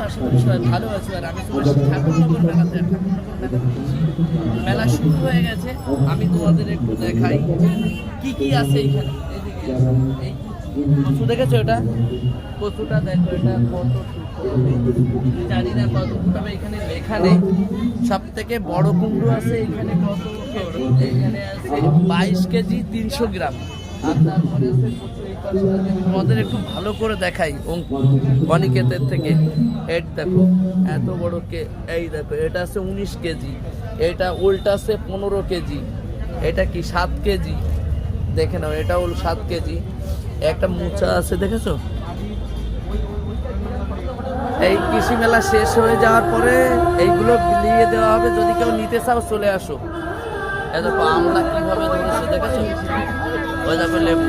আশা করি সবাই ভালো আছো। আর আমি চলে এসেছি ঠাকুরনগর মেলাতে। মেলা শুরু হয়ে গেছে, আমি তোমাদের একটু দেখাই কি কি আছে এইখানে। এইদিকে এই কচু দেখেছো? এটা কচুটা দেখো, এটা কত জানি না কত ফুট হবে, এখানে লেখা নেই। সব থেকে বড় কুমড়ো আছে এখানে, কত কেজি? এখানে আছে 22 কেজি 300 গ্রাম। আর তারপরে আছে কচু, এই পাশে আছে। তোমাদের একটু ভালো করে দেখাই অনিকেতের থেকে। এই দেখো এত বড় এই দেখো, এটা আছে 19 কেজি, এটা উল্টা আছে 15 কেজি, এটা কি 7 কেজি, দেখে নাও, এটা হল 7 কেজি। একটা মোচা আছে দেখেছো? এই কৃষি মেলা শেষ হয়ে যাওয়ার পরে এইগুলো বিলিয়ে দেওয়া হবে, যদি কেউ নিতে চাও চলে আসো। এ দেখো আমলা কিভাবে ধরেছে দেখেছো? ওই দেখো লেবু।